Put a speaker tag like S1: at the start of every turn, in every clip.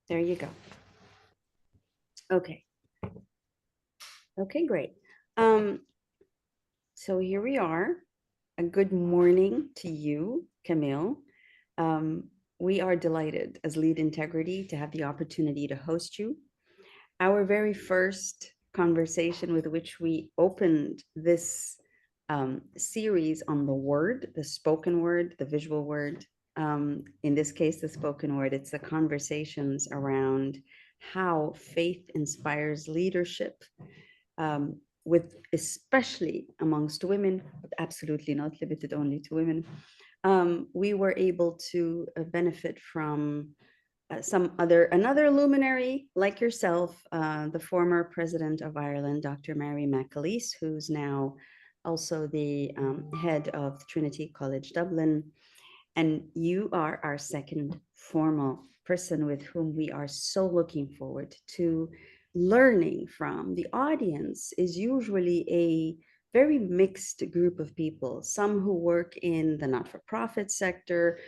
S1: There you go. Okay. Okay, great. So here we are. A good morning to you, Camille. We are delighted as Lead Integrity to have the opportunity to host you. Our very first conversation with which we opened this series on the word, the spoken word, the visual word. In this case, the spoken word, it's the conversations around how faith inspires leadership, with especially amongst women, but absolutely not limited only to women. We were able to benefit from another luminary like yourself, the former president of Ireland, Dr. Mary McAleese, who's now also the head of Trinity College Dublin. And you are our second formal person with whom we are so looking forward to learning from. The audience is usually a very mixed group of people, some who work in the not-for-profit sector,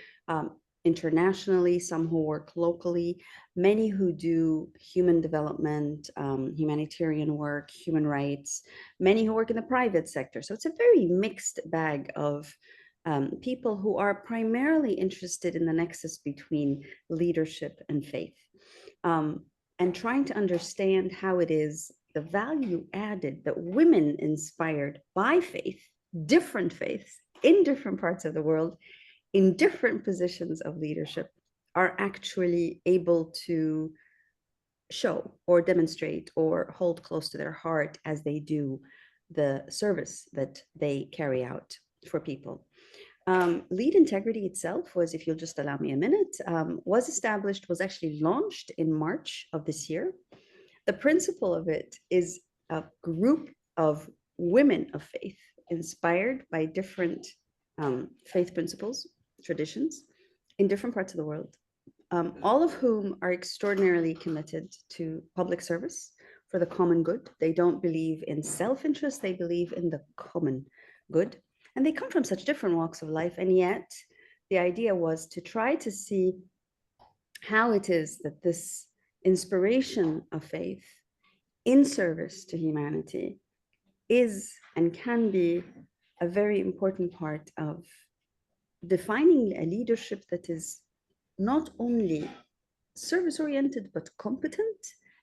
S1: internationally, some who work locally, many who do human development, humanitarian work, human rights, many who work in the private sector. So it's a very mixed bag of people who are primarily interested in the nexus between leadership and faith, and trying to understand how it is the value added that women inspired by faith, different faiths in different parts of the world, in different positions of leadership, are actually able to show or demonstrate or hold close to their heart as they do the service that they carry out for people. Lead Integrity itself was, if you'll just allow me a minute, was actually launched in March of this year. The principle of it is a group of women of faith inspired by different faith principles, traditions in different parts of the world, all of whom are extraordinarily committed to public service for the common good. They don't believe in self-interest, they believe in the common good. And they come from such different walks of life. And yet the idea was to try to see how it is that this inspiration of faith in service to humanity is and can be a very important part of defining a leadership that is not only service-oriented, but competent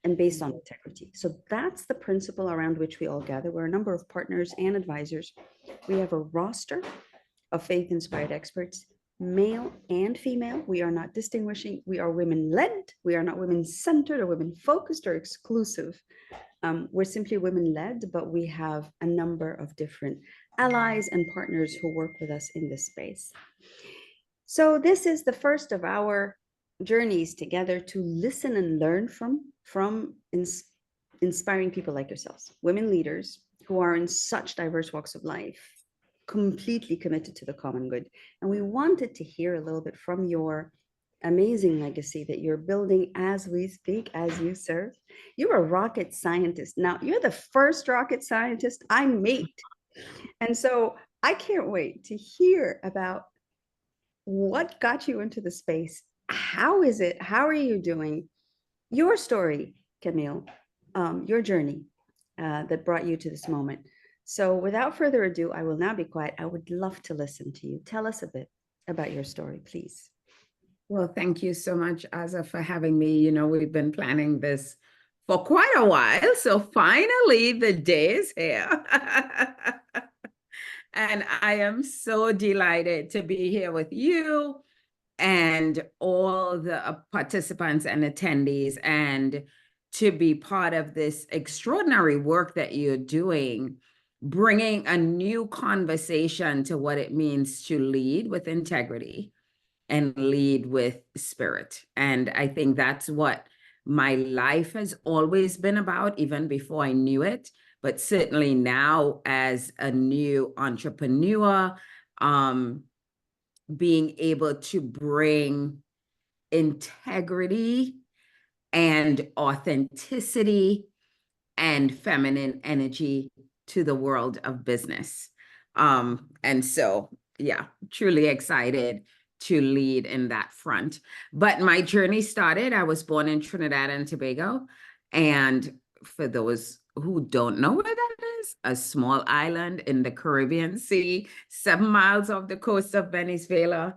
S1: and based on integrity. So that's the principle around which we all gather. We're a number of partners and advisors. We have a roster of faith-inspired experts, male and female. We are not distinguishing. We are women-led. We are not women-centered or women-focused or exclusive. We're simply women-led, but we have a number of different allies and partners who work with us in this space. So this is the first of our journeys together to listen and learn from inspiring people like yourselves, women leaders who are in such diverse walks of life, completely committed to the common good. And we wanted to hear a little bit from your amazing legacy that you're building as we speak, as you serve. You're a rocket scientist. Now, you're the first rocket scientist I meet. And so I can't wait to hear about what got you into the space. How is it? How are you doing? Your story, Camille, your journey that brought you to this moment. So without further ado, I will now be quiet. I would love to listen to you. Tell us a bit about your story, please.
S2: Well, thank you so much, Aza, for having me. You know, we've been planning this for quite a while. So finally, the day is here. And I am so delighted to be here with you and all the participants and attendees, and to be part of this extraordinary work that you're doing, bringing a new conversation to what it means to lead with integrity and lead with spirit. And I think that's what my life has always been about, even before I knew it. But certainly now, as a new entrepreneur, being able to bring integrity and authenticity and feminine energy to the world of business. And so, yeah, truly excited to lead in that front. But my journey started, I was born in Trinidad and Tobago. And for those who don't know where that is, a small island in the Caribbean Sea, 7 miles off the coast of Venezuela.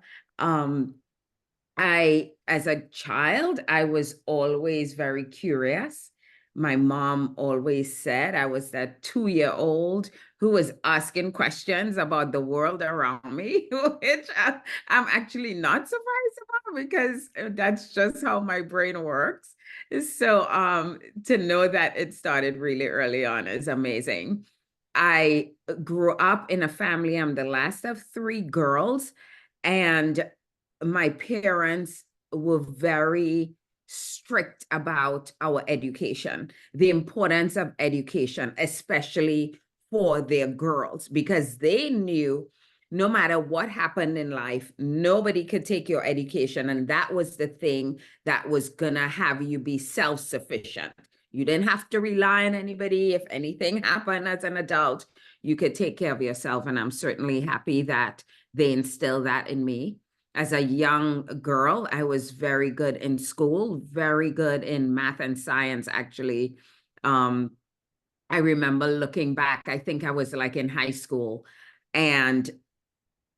S2: As a child, I was always very curious. My mom always said I was that 2-year-old who was asking questions about the world around me, which I'm actually not surprised about because that's just how my brain works. So to know that it started really early on is amazing. I grew up in a family, I'm the last of 3 girls, and my parents were very strict about our education, the importance of education, especially for their girls, because they knew no matter what happened in life, nobody could take your education. And that was the thing that was going to have you be self-sufficient. You didn't have to rely on anybody. If anything happened as an adult, you could take care of yourself. And I'm certainly happy that they instilled that in me. As a young girl, I was very good in school, very good in math and science, actually. I remember looking back, I think I was like in high school, and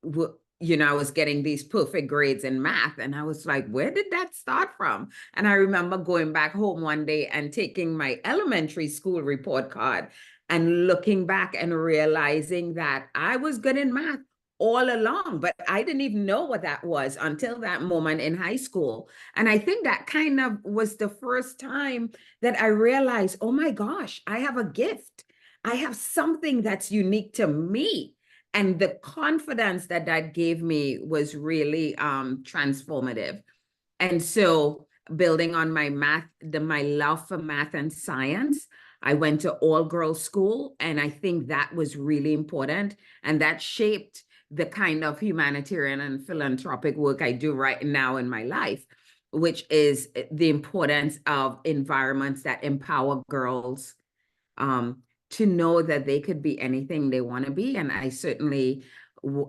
S2: I was getting these perfect grades in math. And I was like, where did that start from? And I remember going back home one day and taking my elementary school report card and looking back and realizing that I was good in math all along, but I didn't even know what that was until that moment in high school. And I think that kind of was the first time that I realized, oh my gosh, I have a gift. I have something that's unique to me. And the confidence that that gave me was really transformative. And so building on my my love for math and science, I went to all girls school. And I think that was really important. And that shaped the kind of humanitarian and philanthropic work I do right now in my life, which is the importance of environments that empower girls to know that they could be anything they want to be. And I certainly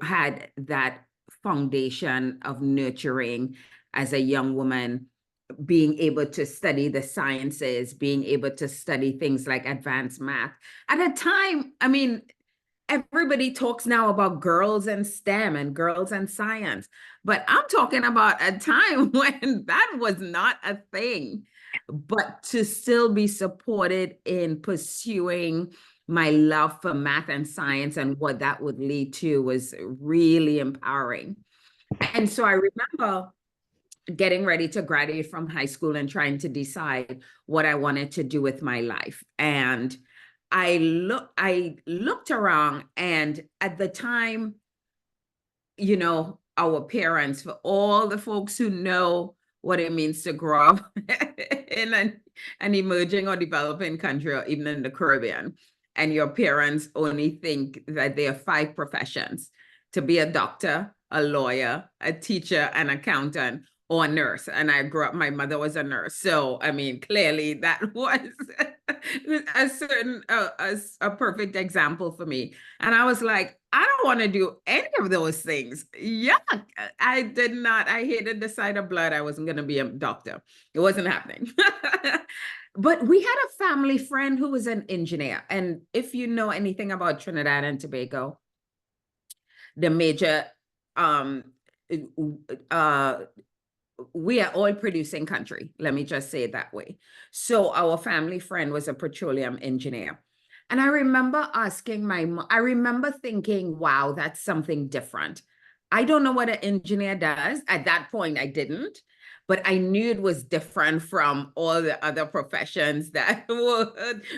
S2: had that foundation of nurturing as a young woman, being able to study the sciences, being able to study things like advanced math. At a time, I mean, everybody talks now about girls and STEM and girls and science, but I'm talking about a time when that was not a thing. But to still be supported in pursuing my love for math and science and what that would lead to was really empowering. And so I remember getting ready to graduate from high school and trying to decide what I wanted to do with my life. And I looked around, and at the time, our parents, for all the folks who know what it means to grow up in an emerging or developing country, or even in the Caribbean, and your parents only think that there are 5 professions: to be a doctor, a lawyer, a teacher, an accountant, or a nurse. And I grew up, my mother was a nurse. So, I mean, clearly that was a perfect example for me. And I was like, I don't want to do any of those things. Yuck. I did not. I hated the sight of blood. I wasn't going to be a doctor. It wasn't happening. But we had a family friend who was an engineer. And if you know anything about Trinidad and Tobago, the major we are oil producing country. Let me just say it that way. So our family friend was a petroleum engineer. And I remember asking my mom, I remember thinking, wow, that's something different. I don't know what an engineer does. At that point, I didn't, but I knew it was different from all the other professions that were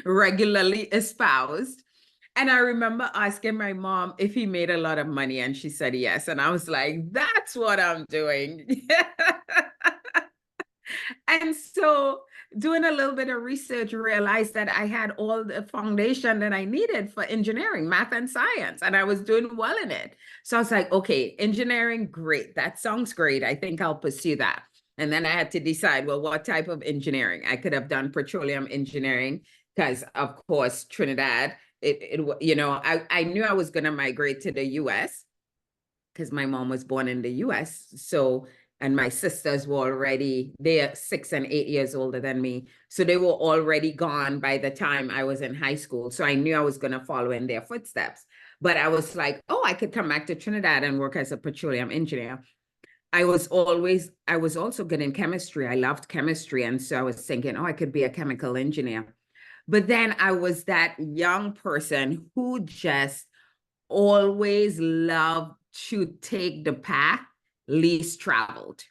S2: regularly espoused. And I remember asking my mom if he made a lot of money, and she said yes. And I was like, that's what I'm doing. And so doing a little bit of research, realized that I had all the foundation that I needed for engineering, math and science, and I was doing well in it. So I was like, okay, engineering, great. That sounds great. I think I'll pursue that. And then I had to decide, well, what type of engineering? I could have done petroleum engineering because, of course, Trinidad, I knew I was going to migrate to the US because my mom was born in the US. So, and my sisters were already, they're 6 and 8 years older than me. So they were already gone by the time I was in high school. So I knew I was going to follow in their footsteps. But I was like, oh, I could come back to Trinidad and work as a petroleum engineer. I was also good in chemistry. I loved chemistry. And so I was thinking, oh, I could be a chemical engineer. But then I was that young person who just always loved to take the path least traveled.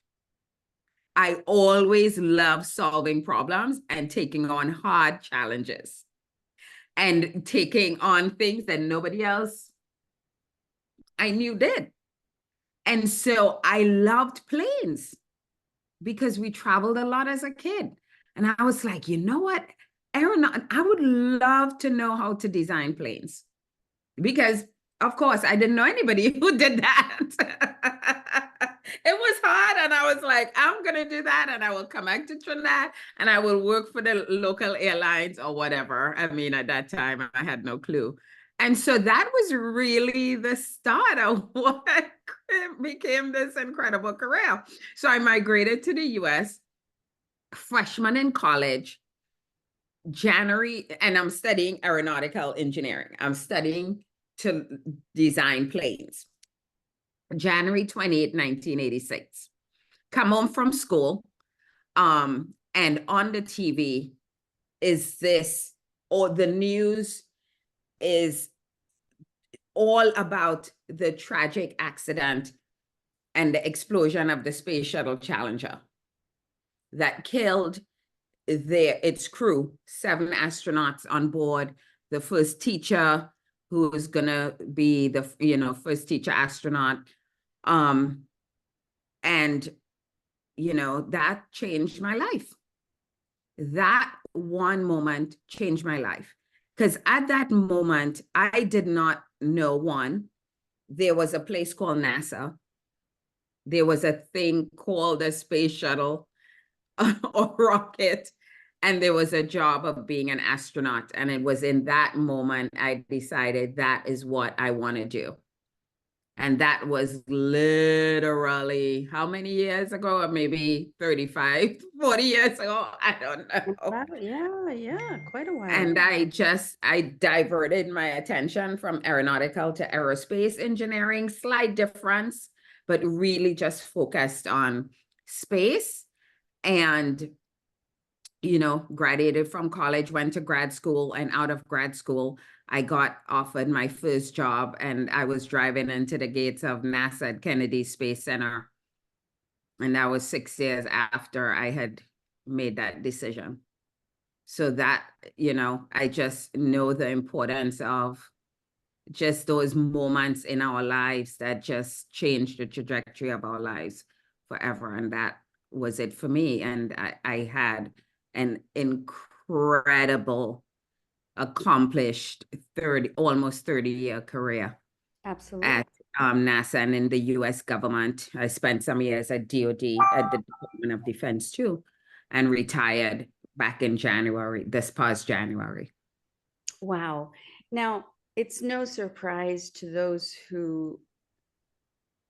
S2: I always loved solving problems and taking on hard challenges and taking on things that nobody else I knew did. And so I loved planes because we traveled a lot as a kid. And I was like, you know what, Aaron, I would love to know how to design planes because, of course, I didn't know anybody who did that. It was hard. And I was like, I'm going to do that. And I will come back to Trinidad and I will work for the local airlines or whatever. I mean, at that time, I had no clue. And so that was really the start of what became this incredible career. So I migrated to the US, freshman in college, January, and I'm studying aeronautical engineering. I'm studying to design planes. January 28, 1986. Come home from school, and on the TV is this, or the news is all about the tragic accident and the explosion of the Space Shuttle Challenger that killed its crew, 7 astronauts on board, the first teacher who was gonna be the first teacher astronaut, and that changed my life. That one moment changed my life because at that moment I did not know, one, there was a place called NASA, there was a thing called a space shuttle or rocket, and there was a job of being an astronaut. And it was in that moment I decided that is what I want to do. And that was literally how many years ago? Or maybe 35, 40 years ago. I don't know.
S1: Wow, yeah, quite a while.
S2: And I diverted my attention from aeronautical to aerospace engineering, slight difference, but really just focused on space. And graduated from college, went to grad school, and out of grad school, I got offered my first job, and I was driving into the gates of NASA at Kennedy Space Center. And that was 6 years after I had made that decision. So that, I just know the importance of just those moments in our lives that just changed the trajectory of our lives forever. And that was it for me. And I had an incredible, accomplished almost 30-year career.
S1: Absolutely.
S2: At NASA and in the US government. I spent some years at DOD, at the Department of Defense too, and retired back in January, this past January.
S1: Wow. Now, it's no surprise to those who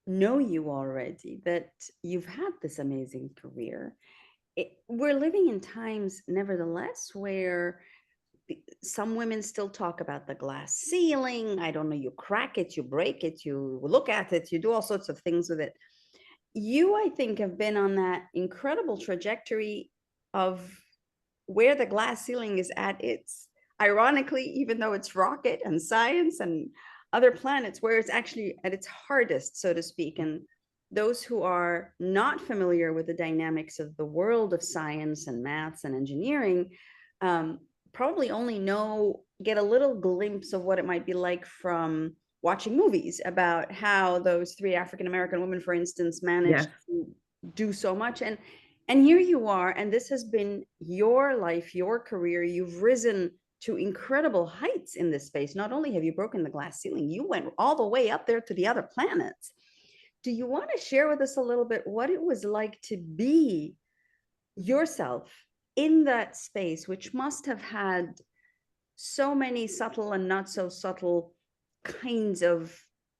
S1: know you already that you've had this amazing career. We're living in times, nevertheless, where some women still talk about the glass ceiling. I don't know, you crack it, you break it, you look at it, you do all sorts of things with it. You, I think, have been on that incredible trajectory of where the glass ceiling is at its, ironically, even though it's rocket and science and other planets, where it's actually at its hardest, so to speak. And those who are not familiar with the dynamics of the world of science and maths and engineering probably only get a little glimpse of what it might be like from watching movies about how those 3 African-American women, for instance, managed to do so much. And here you are, and this has been your life, your career. You've risen to incredible heights in this space. Not only have you broken the glass ceiling, you went all the way up there to the other planets. Do you want to share with us a little bit what it was like to be yourself in that space, which must have had so many subtle and not so subtle kinds of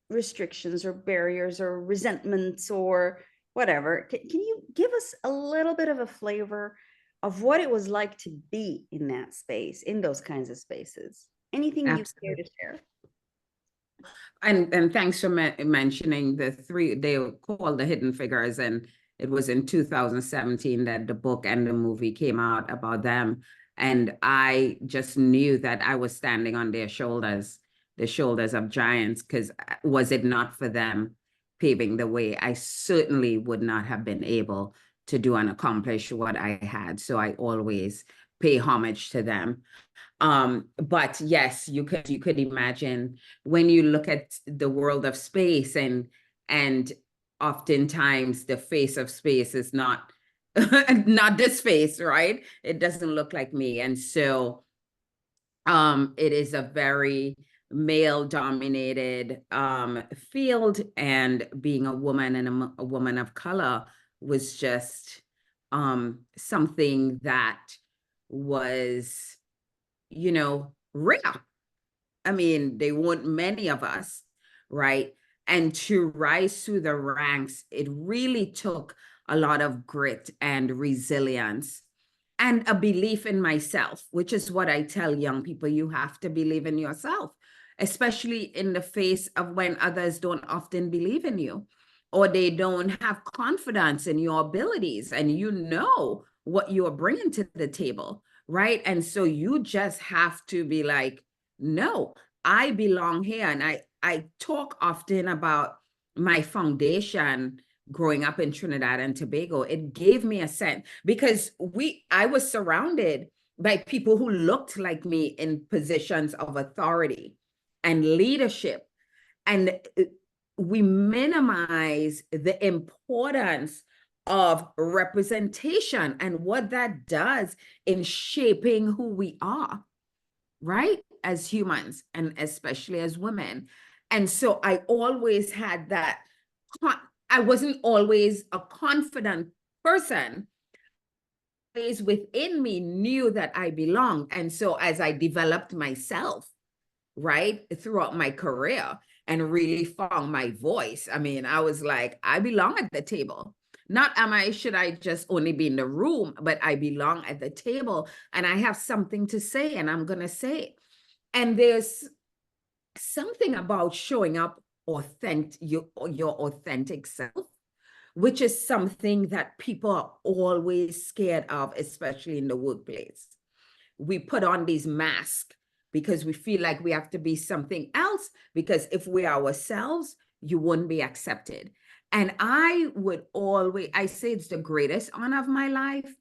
S1: restrictions or barriers or resentments or whatever. Can you give us a little bit of a flavor of what it was like to be in that space, in those kinds of spaces? Anything you care
S2: Absolutely.
S1: to share?
S2: And thanks for mentioning the three, they were called the Hidden Figures, and it was in 2017 that the book and the movie came out about them. And I just knew that I was standing on their shoulders, the shoulders of giants, because was it not for them paving the way, I certainly would not have been able to do and accomplish what I had. So I always pay homage to them. But yes, you could imagine when you look at the world of space, and oftentimes the face of space is not not this face, right? It doesn't look like me. And so it is a very male dominated field, and being a woman and a woman of color was just something that was, rare. I mean, they weren't many of us, right? And to rise through the ranks, it really took a lot of grit and resilience and a belief in myself, which is what I tell young people. You have to believe in yourself, especially in the face of when others don't often believe in you, or they don't have confidence in your abilities, and you know what you're bringing to the table, right? And so you just have to be like, no, I belong here. And I talk often about my foundation growing up in Trinidad and Tobago. It gave me a sense, because I was surrounded by people who looked like me in positions of authority and leadership. And we minimize the importance of representation and what that does in shaping who we are, right? As humans, and especially as women. And so I always had that. I wasn't always a confident person. Always within me knew that I belonged. And so as I developed myself, right, throughout my career, and really found my voice, I mean, I was like, I belong at the table. Not should I just only be in the room, but I belong at the table, and I have something to say, and I'm going to say it. And there's something about showing up your authentic self, which is something that people are always scared of, especially in the workplace. We put on these masks because we feel like we have to be something else, because if we're ourselves, you wouldn't be accepted. And I say it's the greatest honor of my life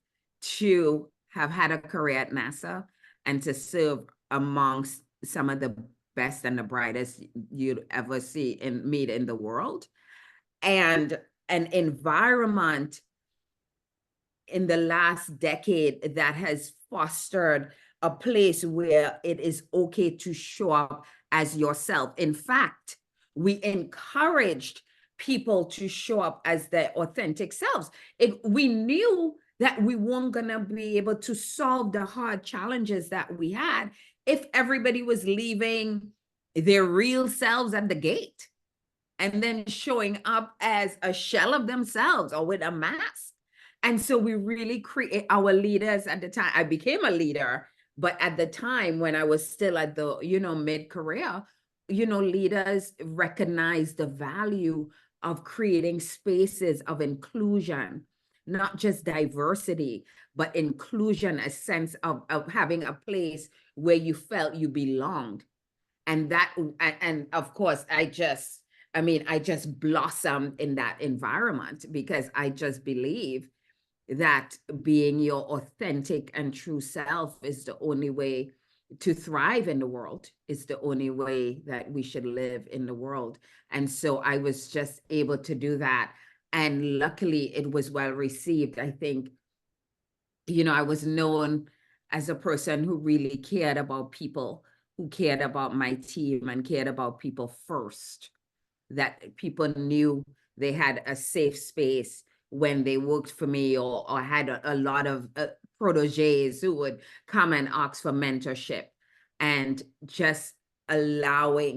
S2: to have had a career at NASA and to serve amongst some of the best and the brightest you'd ever see and meet in the world. And an environment in the last decade that has fostered a place where it is okay to show up as yourself. In fact, we encouraged people to show up as their authentic selves. We knew that we weren't going to be able to solve the hard challenges that we had if everybody was leaving their real selves at the gate and then showing up as a shell of themselves or with a mask. And so we really create our leaders at the time. I became a leader, but at the time when I was still at the, mid-career, leaders recognize the value of creating spaces of inclusion, not just diversity, but inclusion, a sense of having a place where you felt you belonged. And of course, I just blossomed in that environment, because I just believe that being your authentic and true self is the only way to thrive in the world. It's the only way that we should live in the world. And so I was just able to do that. And luckily, it was well received. I think, I was known as a person who really cared about people, who cared about my team and cared about people first, that people knew they had a safe space when they worked for me, or had a lot of proteges who would come and ask for mentorship, and just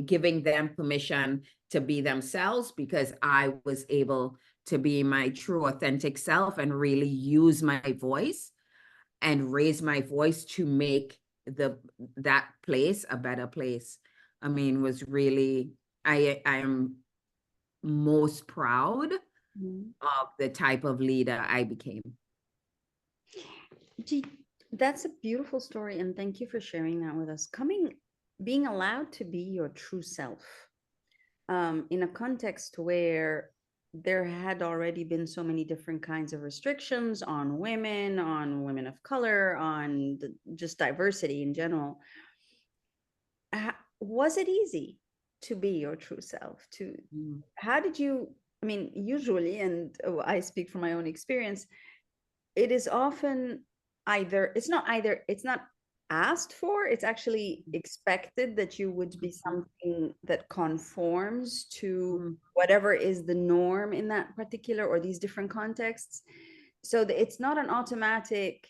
S2: giving them permission to be themselves because I was able to be my true authentic self and really use my voice and raise my voice to make that place a better place. I mean, was really, I am most proud
S1: Mhm.
S2: of the type of leader I became.
S1: That's a beautiful story, and thank you for sharing that with us. Being allowed to be your true self, in a context where there had already been so many different kinds of restrictions on women of color, on just diversity in general. Was it easy to be your true self?
S2: Mm.
S1: How did you? I mean, usually, and I speak from my own experience, it is often it's not asked for, it's actually expected that you would be something that conforms to
S2: Mm.
S1: whatever is the norm in that particular or these different contexts. So it's not an automatic,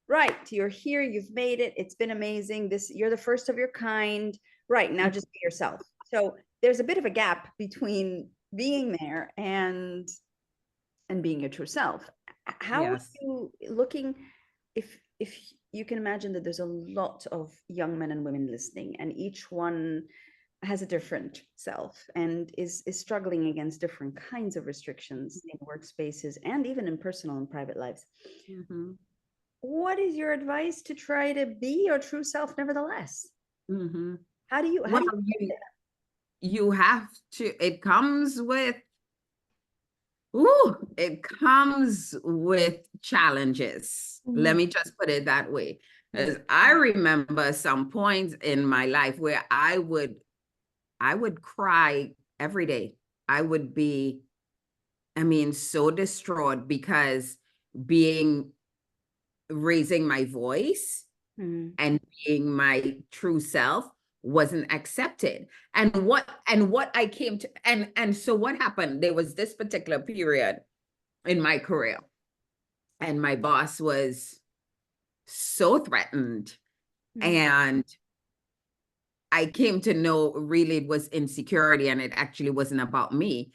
S1: right, you're here, you've made it, it's been amazing, this, you're the first of your kind, right, now just be yourself. So there's a bit of a gap between being there and being your true self. How are
S2: Yes.
S1: you looking, if you can imagine that there's a lot of young men and women listening, and each one has a different self and is struggling against different kinds of restrictions in workspaces and even in personal and private lives.
S2: Mm-hmm.
S1: What is your advice to try to be your true self nevertheless?
S2: Mm-hmm.
S1: How
S2: Well,
S1: do you
S2: you have to, it comes with, ooh, it comes with challenges. Let
S1: Mhm.
S2: me just put it that way.
S1: Mhm.
S2: As I remember some points in my life where I would cry every day. I would be, I mean, so distraught because being, raising my voice
S1: Mhm.
S2: and being my true self wasn't accepted. And what I came to, and so what happened, there was this particular period in my career and my boss was so threatened,
S1: Mhm.
S2: and I came to know really it was insecurity and it actually wasn't about me.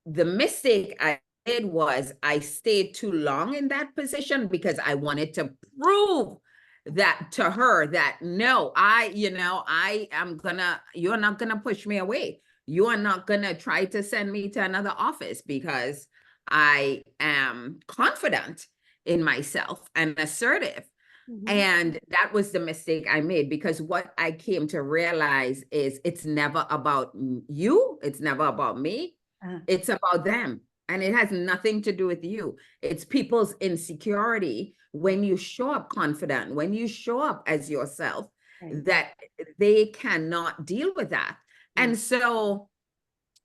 S2: The mistake I did was I stayed too long in that position because I wanted to prove that to her that no, I am gonna, you're not gonna push me away. You are not gonna try to send me to another office because I am confident in myself and assertive.
S1: Mhm.
S2: And that was the mistake I made, because what I came to realize is it's never about you. It's never about me.
S1: Uh,
S2: It's about them. And it has nothing to do with you. It's people's insecurity when you show up confident, when you show up as yourself,
S1: right.
S2: that they cannot deal with that.
S1: Mm.
S2: And so,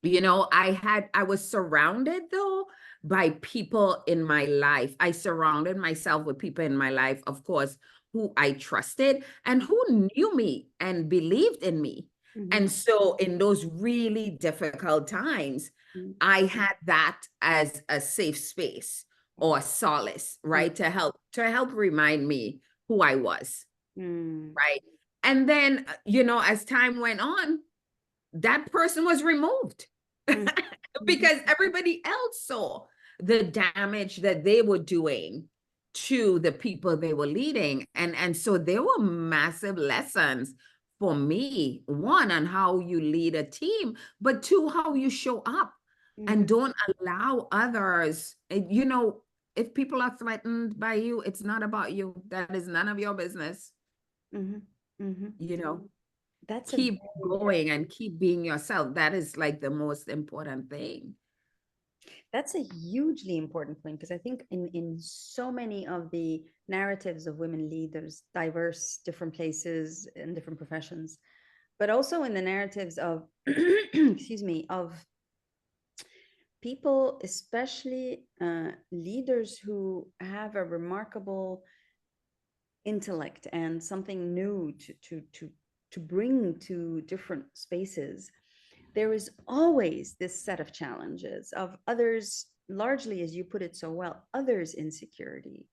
S2: I was surrounded though by people in my life. I surrounded myself with people in my life, of course, who I trusted and who knew me and believed in me.
S1: Mhm.
S2: And so in those really difficult times,
S1: Mhm.
S2: I had that as a safe space or solace, right? To help remind me who I was,
S1: Mm.
S2: right? And then, as time went on, that person was removed
S1: Mm. Mhm.
S2: because everybody else saw the damage that they were doing to the people they were leading. And so there were massive lessons for me, one, on how you lead a team, but two, how you show up and
S1: Mhm.
S2: don't allow others, if people are threatened by you, it's not about you. That is none of your business.
S1: Mhm. Mhm.
S2: you know
S1: That's a
S2: Keep
S1: very,
S2: going and keep being yourself. That is like the most important thing.
S1: that's a hugely important point, because I think in so many of the narratives of women leaders, diverse, different places and different professions, but also in the narratives of excuse me, of people, especially leaders who have a remarkable intellect and something new to bring to different spaces, there is always this set of challenges of others, largely, as you put it so well, others' insecurity,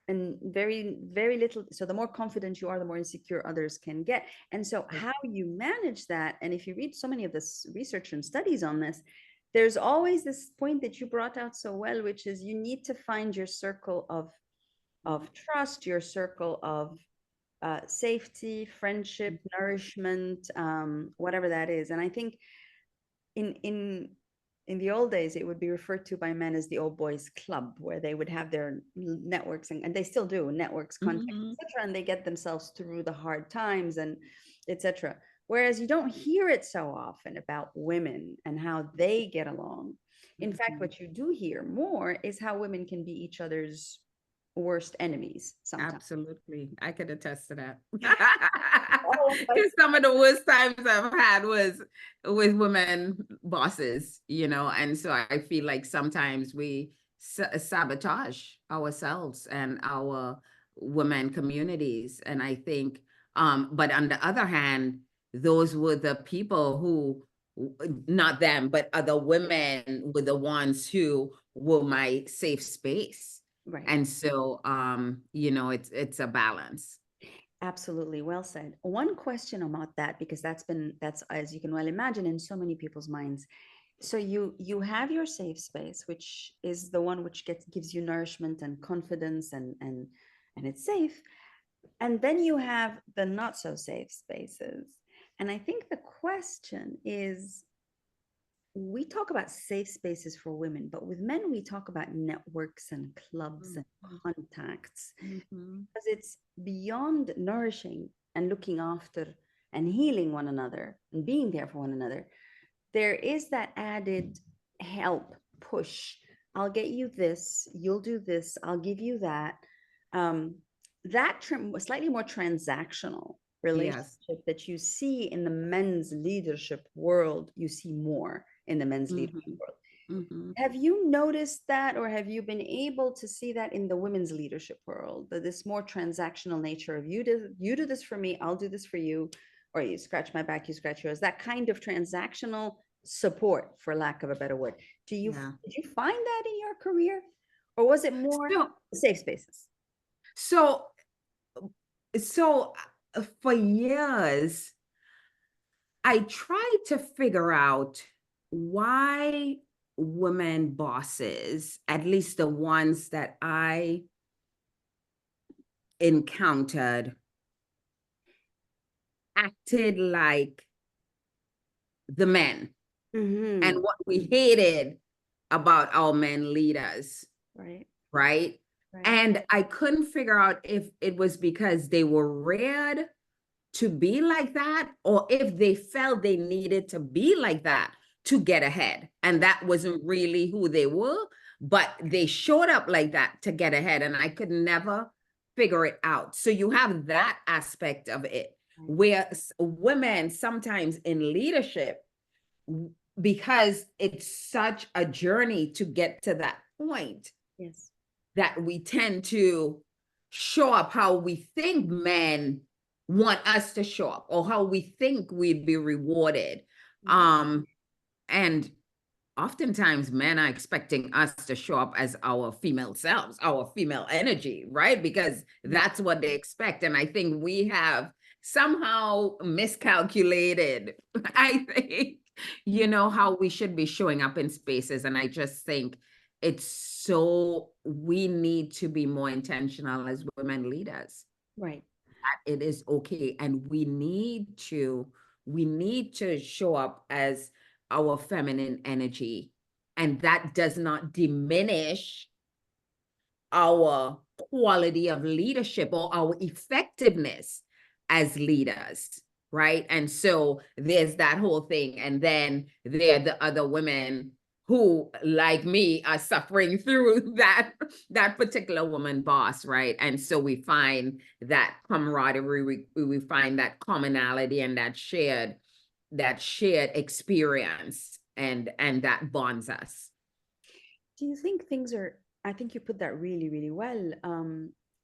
S1: and very, very little. So the more confident you are, the more insecure others can get. And so how you manage that, and if you read so many of this research and studies on this, there's always this point that you brought out so well, which is you need to find your circle of trust, your circle of safety, friendship, nourishment, whatever that is. And I think in in in the old days, it would be referred to by men as the old boys club, where they would have their networks, and they still do networks, contacts, etc., and they get themselves through the hard times and etc. Whereas you don't hear it so often about women and how they get along. In fact, what you do hear more is how women can be each other's worst enemies sometimes.
S2: Absolutely. I could attest to that.
S1: Oh,
S2: Because some of the worst times I've had was with women bosses, and so I feel like sometimes we sabotage ourselves and our women communities. And I think, but on the other hand, those were the people who, not them, but other women were the ones who were my safe space.
S1: right.
S2: And so, it's a balance.
S1: Absolutely. Well said. One question about that, because that's, as you can well imagine, in so many people's minds. So you have your safe space, which is the one which gives you nourishment and confidence, and it's safe. And then you have the not so safe spaces. And I think the question is, we talk about safe spaces for women, but with men, we talk about networks and clubs and contacts, because it's beyond nourishing and looking after and healing one another and being there for one another. There is that added help, push. I'll get you this, you'll do this, I'll give you that. That slightly more transactional relationship that you see in the men's leadership world, you see more in the men's leadership world. Have you noticed that, or have you been able to see that in the women's leadership world, that this more transactional nature of you do this for me, I'll do this for you, or you scratch my back, you scratch yours, that kind of transactional support, for lack of a better word. Did you find that in your career, or was it more safe spaces?
S2: So for years, I tried to figure out why women bosses, at least the ones that I encountered, acted like the men, and what we hated about our men leaders. Right. And I couldn't figure out if it was because they were reared to be like that, or if they felt they needed to be like that to get ahead. And that wasn't really who they were, but they showed up like that to get ahead. And I could never figure it out. So you have that aspect of it, where women sometimes in leadership, because it's such a journey to get to that point, that we tend to show up how we think men want us to show up, or how we think we'd be rewarded. And oftentimes men are expecting us to show up as our female selves, our female energy, right? Because that's what they expect. And I think we have somehow miscalculated, I think, how we should be showing up in spaces. And I just think we need to be more intentional as women leaders.
S1: Right.
S2: That it is okay. And we need to show up as our feminine energy. And that does not diminish our quality of leadership or our effectiveness as leaders, right? And so there's that whole thing. And then there are the other women who, like me, are suffering through that particular woman boss, right? And so we find that camaraderie, we find that commonality and that shared experience, and that bonds us.
S1: Do you think I think you put that really, really well.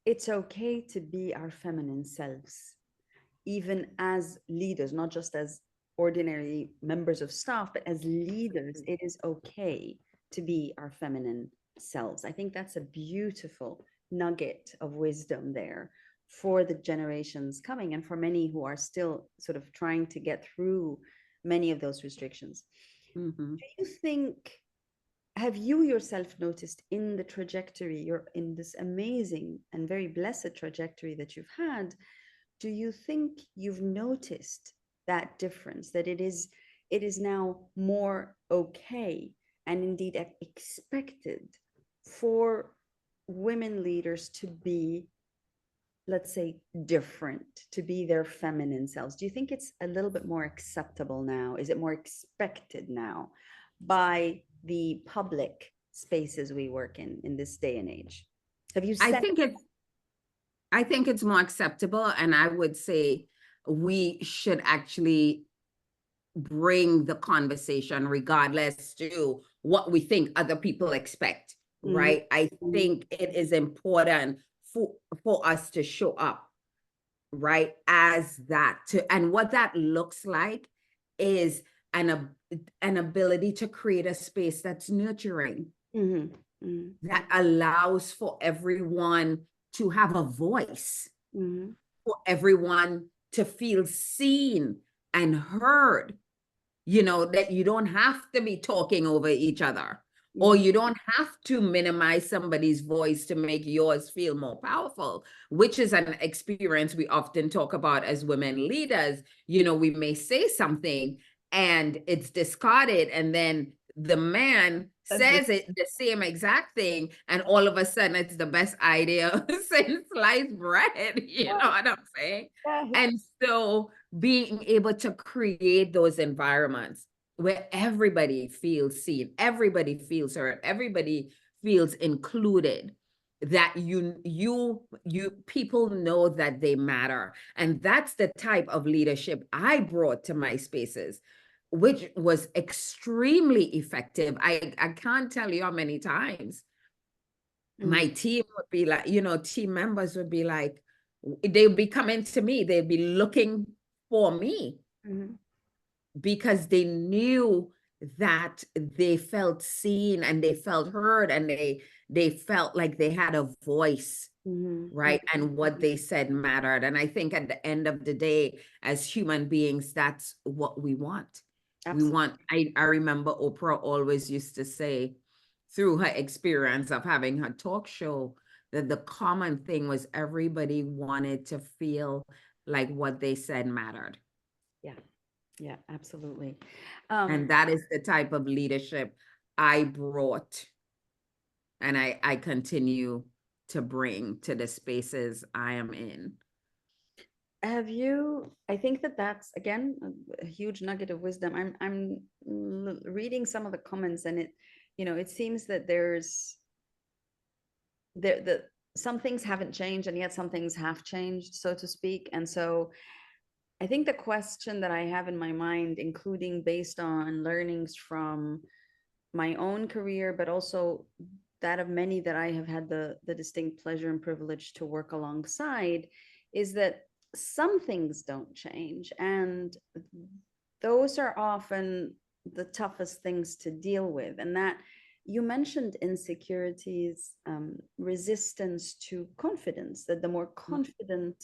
S1: It's okay to be our feminine selves, even as leaders, not just as ordinary members of staff, but as leaders, it is okay to be our feminine selves. I think that's a beautiful, nugget of wisdom there for the generations coming, and for many who are still sort of trying to get through many of those restrictions.
S2: Mhm.
S1: Do you think, have you yourself noticed in the trajectory, you're in this amazing and very blessed trajectory that you've had, do you think you've noticed that difference, that it is now more okay and indeed expected for women leaders to be, let's say, different, to be their feminine selves? Do you think it's a little bit more acceptable now? Is it more expected now by the public spaces we work in this day and age? Have you
S2: I
S1: sensed?
S2: think it's I think it's more acceptable, and I would say we should actually bring the conversation regardless to what we think other people expect,
S1: Mhm,
S2: right? I
S1: mhm,
S2: think it is important for us to show up, right, as that, to and what that looks like is an ability to create a space that's nurturing,
S1: mhm, mhm,
S2: that allows for everyone to have a voice,
S1: mhm,
S2: for everyone to feel seen and heard, that you don't have to be talking over each other, or
S1: mhm.
S2: you don't have to minimize somebody's voice to make yours feel more powerful, which is an experience we often talk about as women leaders. We may say something and it's discarded, and then the man
S1: Agree.
S2: says it the same exact thing, and all of a sudden it's the best idea since sliced bread. You know what I'm saying?
S1: Yeah,
S2: And so being able to create those environments where everybody feels seen, everybody feels heard, everybody feels included, that you people know that they matter. And that's the type of leadership I brought to my spaces, which was extremely effective. I can't tell you how many times
S1: mhm,
S2: my team would be like, team members would be like, they would be coming to me, they'd be looking for me
S1: mhm,
S2: because they knew that they felt seen and they felt heard, and they felt like they had a voice,
S1: mhm,
S2: right?
S1: mhm.
S2: And what they said mattered. And I think at the end of the day, as human beings, that's what we want.
S1: Absolutely.
S2: I remember Oprah always used to say, through her experience of having her talk show, that the common thing was everybody wanted to feel like what they said mattered.
S1: Yeah, yeah, absolutely.
S2: And that is the type of leadership I brought, and I continue to bring to the spaces I am in.
S1: Have you, I think that that's again a huge nugget of wisdom. I'm reading some of the comments, and it seems that the some things haven't changed, and yet some things have changed, so to speak. And so I think the question that I have in my mind, including based on learnings from my own career, but also that of many that I have had the distinct pleasure and privilege to work alongside, is that some things don't change, and those are often the toughest things to deal with. And that you mentioned insecurities, resistance to confidence, that the more confident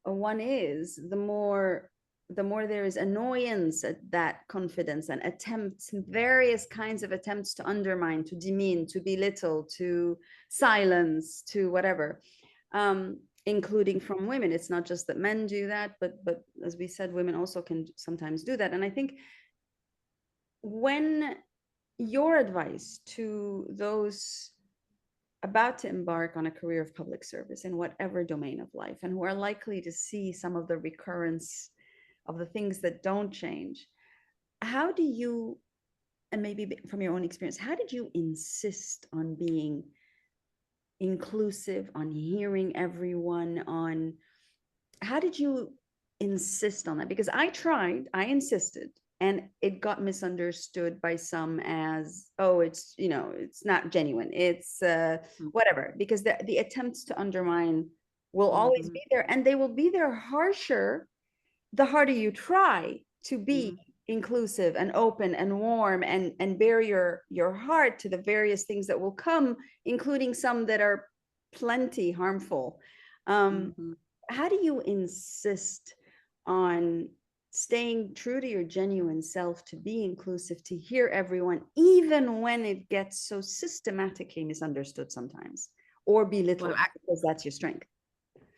S1: one is, the more there is annoyance at that confidence, and attempts, various kinds of attempts to undermine, to demean, to belittle, to silence, to whatever, including from women. It's not just that men do that, but as we said, women also can sometimes do that. And I think, when your advice to those about to embark on a career of public service in whatever domain of life, and who are likely to see some of the recurrence of the things that don't change, how do you, and maybe from your own experience, how did you insist on being inclusive, on hearing everyone, on how did you insist on that? Because I insisted, and it got misunderstood by some as, oh, it's not genuine, it's whatever, because the attempts to undermine will always
S2: Mhm,
S1: be there, and they will be there harsher the harder you try to be
S2: mhm,
S1: inclusive and open and warm, and bare your heart to the various things that will come, including some that are plenty harmful. Um,
S2: Mhm.
S1: how do you insist on staying true to your genuine self, to be inclusive, to hear everyone, even when it gets so systematically misunderstood sometimes or
S2: Well,
S1: belittled, because that's your strength?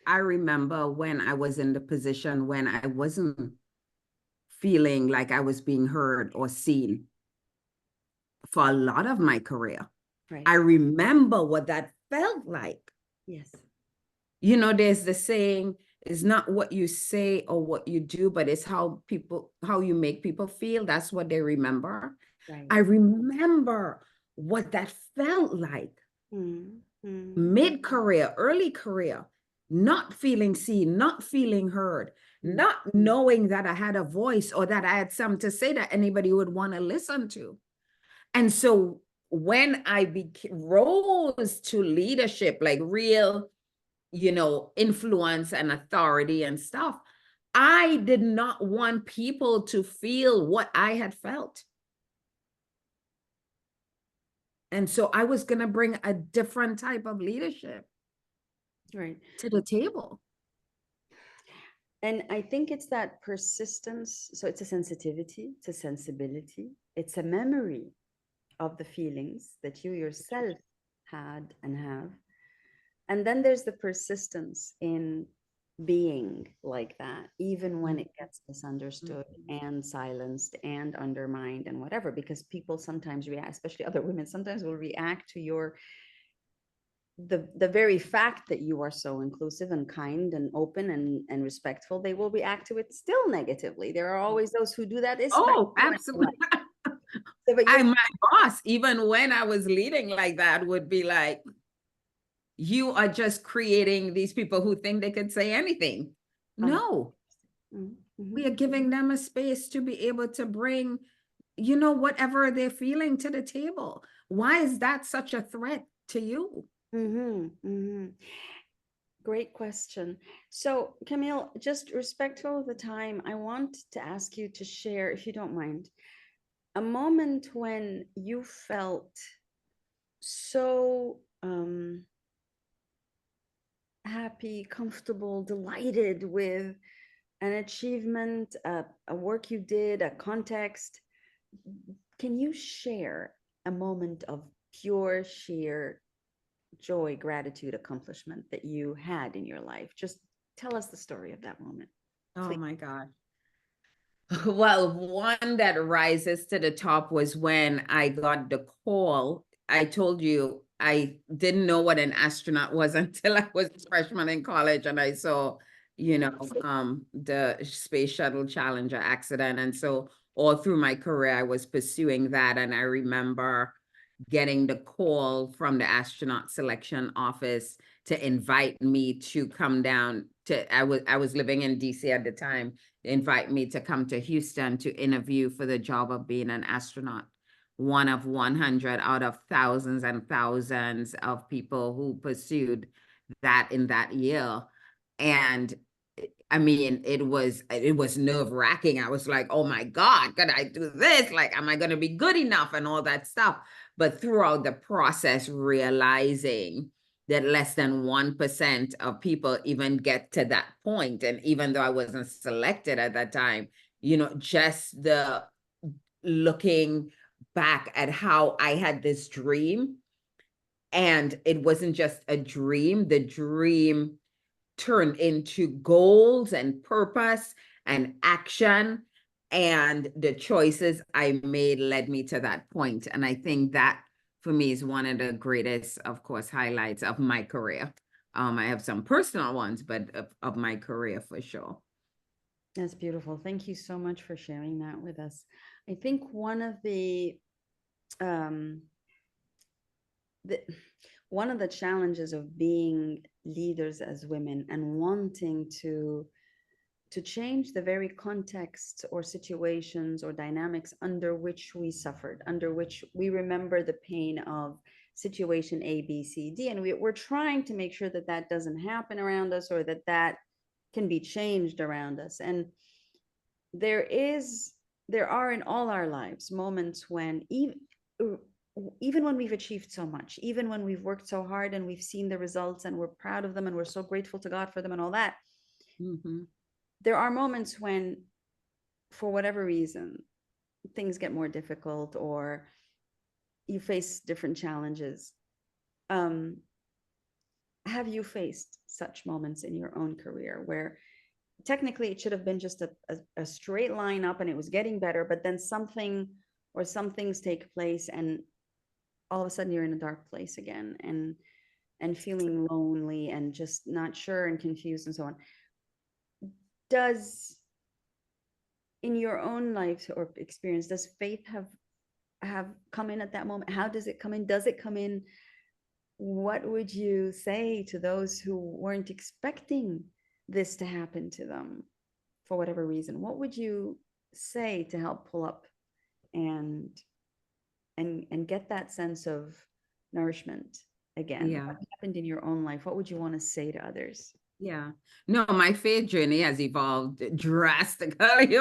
S2: I remember when I was in the position when I wasn't feeling like I was being heard or seen for a lot of my career.
S1: Right.
S2: I remember what that felt like.
S1: Yes.
S2: You know, there's the saying, it's not what you say or what you do, but it's how you make people feel. That's what they remember.
S1: Right.
S2: I remember what that felt like
S1: Mm-hmm.
S2: mid-career, early career, not feeling seen, not feeling heard,
S1: Mm-hmm.
S2: not knowing that I had a voice or that I had something to say that anybody would want to listen to. And so when I rose to leadership, like real, influence and authority and stuff, I did not want people to feel what I had felt. And so I was going to bring a different type of leadership
S1: Right.
S2: to the table.
S1: And I think it's that persistence. So it's a sensitivity, it's a sensibility, it's a memory of the feelings that you yourself had and have. And then there's the persistence in being like that, even when it gets misunderstood and silenced and undermined and whatever, because people sometimes react, especially other women, sometimes will react to your the very fact that you are so inclusive and kind and open and respectful. They will react to it still negatively. There are always those who do that, especially
S2: Oh, absolutely.
S1: but you're
S2: My boss, even when I was leading like that, would be like, you are just creating these people who think they could say anything. No,
S1: mm-hmm.
S2: we are giving them a space to be able to bring, whatever they're feeling to the table. Why is that such a threat to you?
S1: Mm-hmm. Mm-hmm. Great question. So, Camille, just respectful of the time, I want to ask you to share, if you don't mind, a moment when you felt so happy, comfortable, delighted with an achievement, a work you did, a context. Can you share a moment of pure, sheer joy, gratitude, accomplishment that you had in your life? Just tell us the story of that moment,
S2: Oh
S1: please.
S2: my God. Well, one that rises to the top was when I got the call. I told you I didn't know what an astronaut was until I was a freshman in college and I saw, the Space Shuttle Challenger accident. And so all through my career, I was pursuing that. And I remember getting the call from the astronaut selection office to invite me to come down to, I was living in DC at the time, invite me to come to Houston to interview for the job of being an astronaut. One of 100 out of thousands and thousands of people who pursued that in that year. And I mean, it was nerve wracking. I was like, oh my God, could I do this? Like, am I going to be good enough and all that stuff? But throughout the process, realizing that less than 1% of people even get to that point. And even though I wasn't selected at that time, just the looking back at how I had this dream. And it wasn't just a dream, the dream turned into goals and purpose and action. And the choices I made led me to that point. And I think that for me is one of the greatest, of course, highlights of my career. I have some personal ones, but of my career for sure.
S1: That's beautiful. Thank you so much for sharing that with us. I think um, the one of the challenges of being leaders as women and wanting to change the very contexts or situations or dynamics under which we suffered, under which we remember the pain of situation A, B, C, D, and we're trying to make sure that that doesn't happen around us or that that can be changed around us. And there are in all our lives moments when even even when we've achieved so much, even when we've worked so hard and we've seen the results and we're proud of them and we're so grateful to God for them and all that, there are moments when, for whatever reason, things get more difficult or you face different challenges. Have you faced such moments in your own career where technically it should have been just a straight line up and it was getting better, but then something or some things take place and all of a sudden you're in a dark place again and feeling lonely and just not sure and confused and so on? Does, in your own life or experience, does faith have come in at that moment? How does it come in? Does it come in? What would you say to those who weren't expecting this to happen to them for whatever reason? What would you say to help pull up and get that sense of nourishment again?
S2: Yeah.
S1: What happened in your own life? What would you want to say to others?
S2: Yeah. No, my faith journey has evolved drastically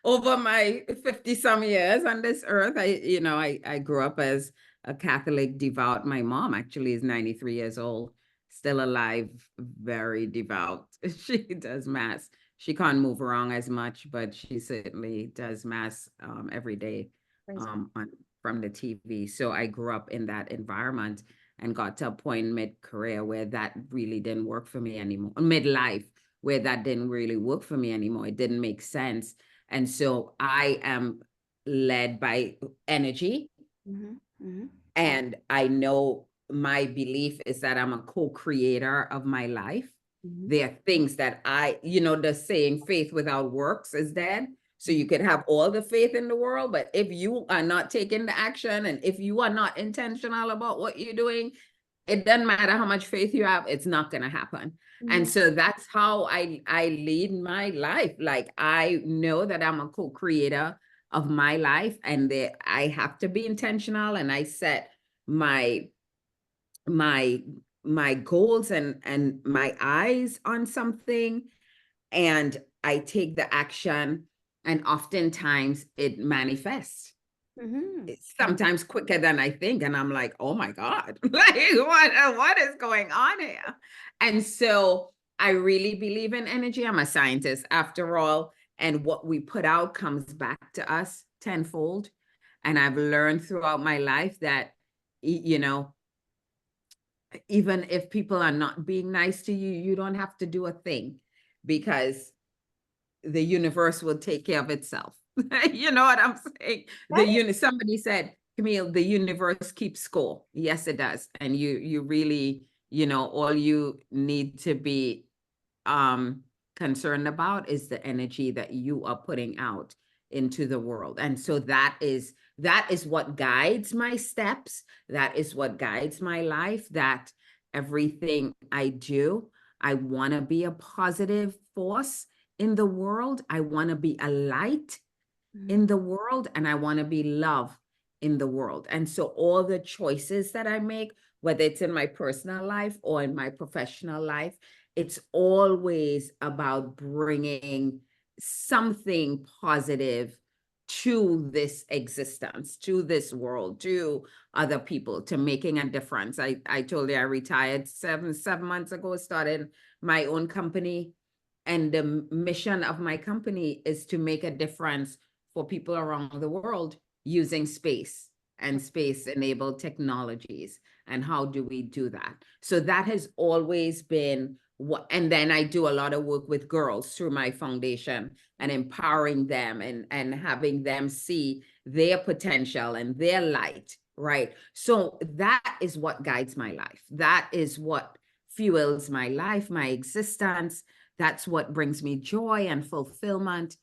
S2: over my 50 some years on this earth. I grew up as a Catholic devout. My mom actually is 93 years old, still alive, very devout. She does mass. She can't move around as much, but she certainly does mass every day
S1: Praise God.
S2: from the TV. So I grew up in that environment and got to a point mid-career where that really didn't work for me anymore, midlife, where that didn't really work for me anymore. It didn't make sense. And so I am led by energy. And I know my belief is that I'm a co-creator of my life. There are things that the saying faith without works is dead. So you could have all the faith in the world, but if you are not taking the action and if you are not intentional about what you're doing, it doesn't matter how much faith you have, it's not going to happen. And so that's how I lead my life. Like, I know that I'm a co-creator of my life and that I have to be intentional, and I set my goals and my eyes on something, and I take the action, and oftentimes it manifests. It's sometimes quicker than I think. And I'm like, oh my God, like what is going on here? And so I really believe in energy. I'm a scientist after all. And what we put out comes back to us tenfold. And I've learned throughout my life that, even if people are not being nice to you, you don't have to do a thing, because the universe will take care of itself. You know what I'm saying? Somebody said, Camille, the universe keeps score. Yes, it does. And you really, all you need to be concerned about is the energy that you are putting out into the world. And so that is what guides my steps. That is what guides my life, that everything I do, I want to be a positive force in the world. I want to be a light in the world, and I want to be love in the world. And so all the choices that I make, whether it's in my personal life or in my professional life, it's always about bringing something positive to this existence, to this world, to other people, to making a difference. I told you I retired 7 months ago, started my own company. And the mission of my company is to make a difference for people around the world using space and space-enabled technologies. And how do we do that? So that has always been what, and then I do a lot of work with girls through my foundation and empowering them and having them see their potential and their light, right? So that is what guides my life. That is what fuels my life, my existence. That's what brings me joy and fulfillment,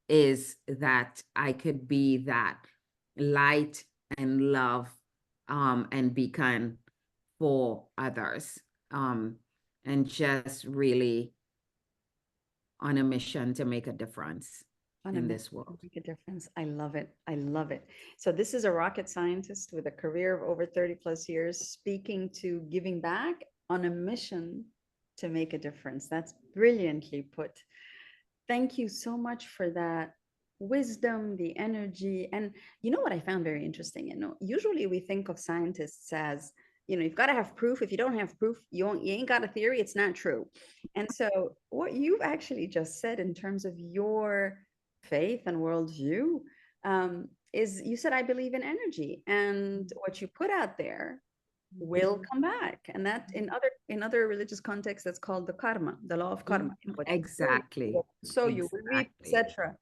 S2: is that I could be that light and love and beacon for others, and just really on a mission to make a difference in this world.
S1: Make a difference. I love it. I love it. So this is a rocket scientist with a career of over 30 plus years, speaking to giving back on a mission to make a difference. That's brilliantly put. Thank you so much for that wisdom, the energy. And you know what I found very interesting? Usually we think of scientists as, you've got to have proof. If you don't have proof, you ain't got a theory, it's not true. And so what you've actually just said in terms of your faith and worldview, is you said, I believe in energy, and what you put out there will come back. And that in other religious contexts, that's called the karma, the law of karma. What you
S2: Exactly.
S1: sow, you will reap, etc.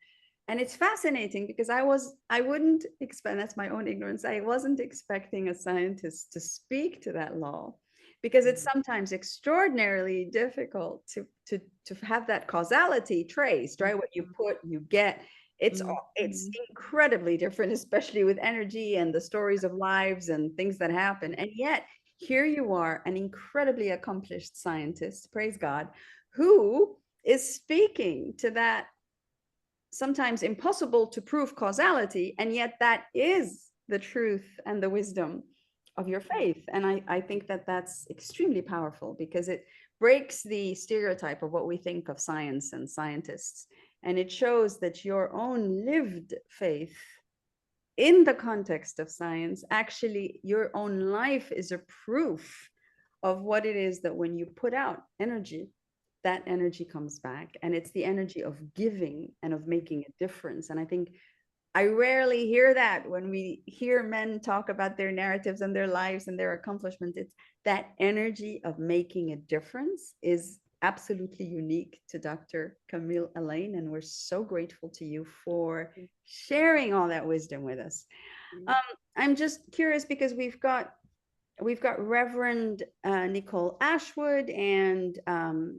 S1: And it's fascinating because I wouldn't expect, that's my own ignorance, I wasn't expecting a scientist to speak to that law, because it's sometimes extraordinarily difficult to have that causality traced, right? What you put, you get. It's incredibly different, especially with energy and the stories of lives and things that happen. And yet here you are, an incredibly accomplished scientist, praise God, who is speaking to that sometimes impossible to prove causality, and yet that is the truth and the wisdom of your faith. And I think that that's extremely powerful, because it breaks the stereotype of what we think of science and scientists, and it shows that your own lived faith in the context of science, actually your own life is a proof of what it is that when you put out energy, that energy comes back. And it's the energy of giving and of making a difference. And I think I rarely hear that when we hear men talk about their narratives and their lives and their accomplishments. It's that energy of making a difference is absolutely unique to Dr. Camille Alleyne. And we're so grateful to you for sharing all that wisdom with us. I'm just curious, because we've got Reverend Nicole Ashwood and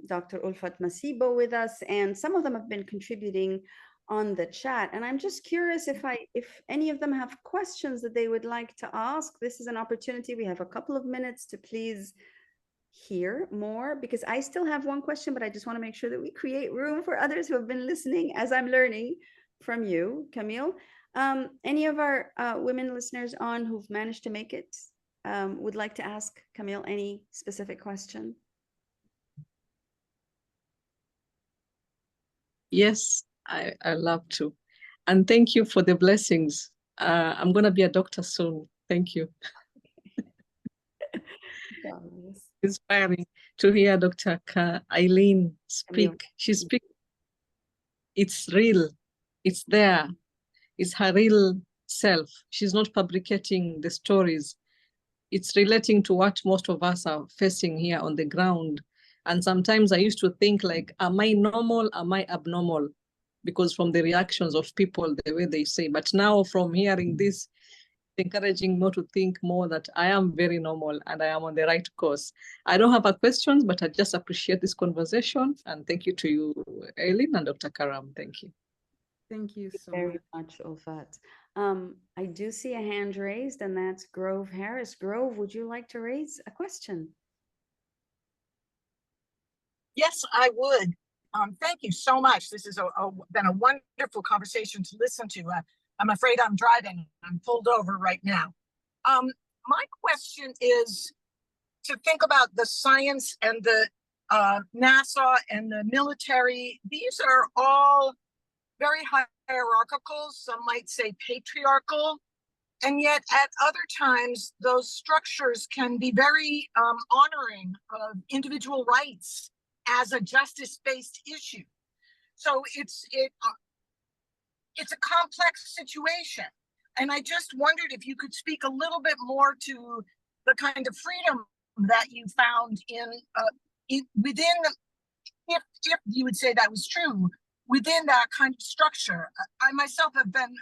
S1: Dr. Ulfat Masibo with us, and some of them have been contributing on the chat. And I'm just curious if any of them have questions that they would like to ask. This is an opportunity. We have a couple of minutes to please hear more, because I still have one question, but I just want to make sure that we create room for others who have been listening as I'm learning from you, Camille. Any of our women listeners on who've managed to make it would like to ask Camille any specific question?
S3: Yes, I love to. And thank you for the blessings. I'm going to be a doctor soon. Thank you. Inspiring to hear Dr. Alleyne speak.
S1: Camille.
S3: She speaks. It's real. It's there. It's her real self. She's not fabricating the stories. It's relating to what most of us are facing here on the ground. And sometimes I used to think like, am I normal? Am I abnormal? Because from the reactions of people, the way they say. But now from hearing this, encouraging me to think more that I am very normal and I am on the right course. I don't have a question, but I just appreciate this conversation. And thank you to you, Alleyne and Dr. Karam. Thank you.
S2: Thank you so
S1: very much, Ulfat. I do see a hand raised, and that's Grove Harris. Grove, would you like to raise a question?
S4: Yes, I would. Thank you so much. This has been a wonderful conversation to listen to. I'm afraid I'm driving. I'm pulled over right now. My question is to think about the science and the NASA and the military. These are all very hierarchical, some might say patriarchal, and yet at other times, those structures can be very honoring of individual rights as a justice-based issue. So it's a complex situation. And I just wondered if you could speak a little bit more to the kind of freedom that you found within, if you would say that was true, within that kind of structure. I myself have been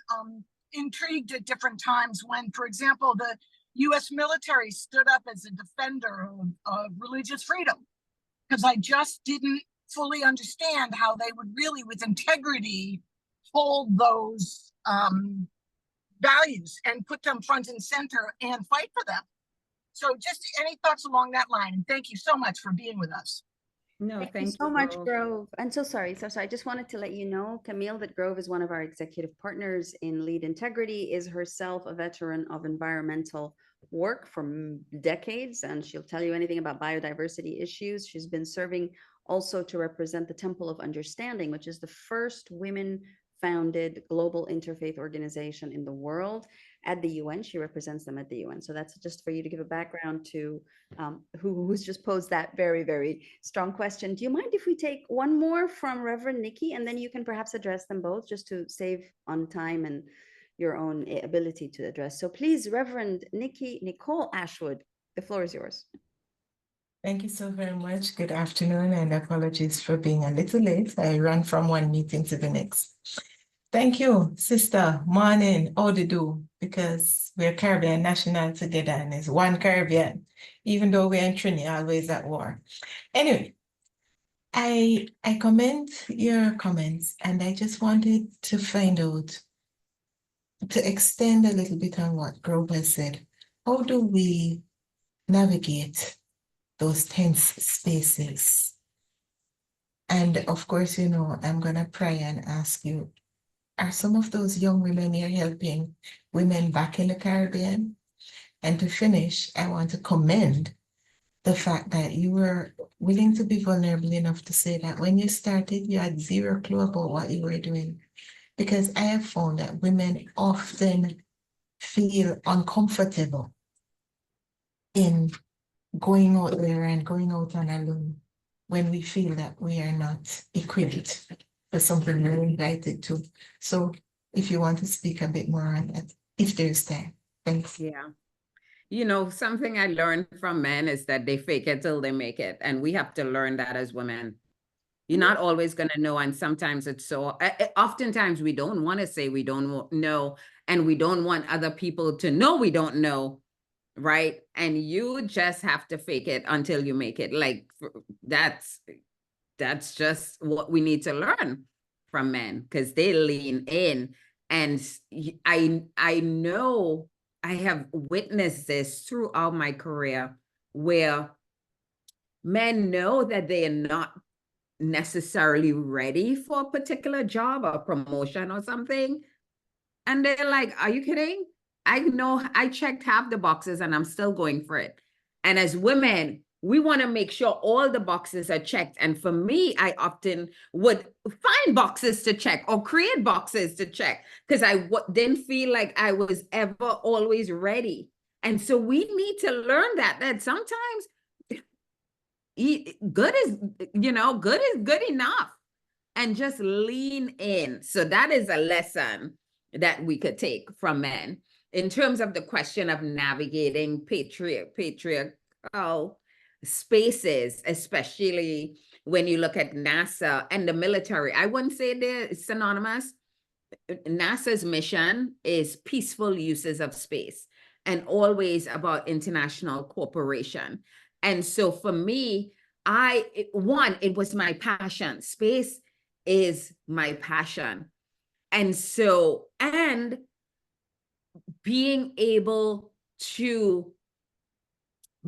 S4: intrigued at different times when, for example, the US military stood up as a defender of religious freedom, because I just didn't fully understand how they would really, with integrity, hold those values and put them front and center and fight for them. So just any thoughts along that line? And thank you so much for being with us.
S2: No,
S1: Thank you so much, Grove. And so sorry. I just wanted to let you know, Camille, that Grove is one of our executive partners in Lead Integrity, is herself a veteran of environmental work for decades, and she'll tell you anything about biodiversity issues. She's been serving also to represent the Temple of Understanding, which is the first women founded global interfaith organization in the world at the UN. She represents them at the UN. So that's just for you to give a background to who's just posed that very, very strong question. Do you mind if we take one more from Reverend Nikki, and then you can perhaps address them both just to save on time and your own ability to address. So please, Reverend Nicole Ashwood, the floor is yours.
S5: Thank you so very much. Good afternoon, and apologies for being a little late. I ran from one meeting to the next. Thank you, sister. Morning, how do you do? Because we're Caribbean national together, and it's one Caribbean, even though we're in Trinidad, always at war. Anyway, I commend your comments, and I just wanted to find out, to extend a little bit on what Grove has said. How do we navigate those tense spaces? And of course, you know, I'm gonna pray and ask you, are some of those young women here helping women back in the Caribbean? And to finish, I want to commend the fact that you were willing to be vulnerable enough to say that when you started, you had zero clue about what you were doing. Because I have found that women often feel uncomfortable in going out there and going out on a loan when we feel that we are not equipped for something we're invited to. So if you want to speak a bit more on that, if there's time. Thanks.
S2: Yeah. You know, something I learned from men is that they fake it till they make it. And we have to learn that as women. You're not always going to know. And sometimes it's so, oftentimes we don't want to say we don't know, and we don't want other people to know we don't know. Right. And you just have to fake it until you make it. Like that's just what we need to learn from men, because they lean in. And I know I have witnessed this throughout my career, where men know that they are not necessarily ready for a particular job or promotion or something. And they're like, are you kidding? I know I checked half the boxes and I'm still going for it. And as women, we want to make sure all the boxes are checked. And for me, I often would find boxes to check or create boxes to check, because I didn't feel like I was ever always ready. And so we need to learn that sometimes good is good enough, and just lean in. So that is a lesson that we could take from men in terms of the question of navigating patriarchal spaces, especially when you look at NASA and the military. I wouldn't say they're synonymous. NASA's mission is peaceful uses of space, and always about international cooperation. And so for me, it was my passion. Space is my passion. And so, and being able to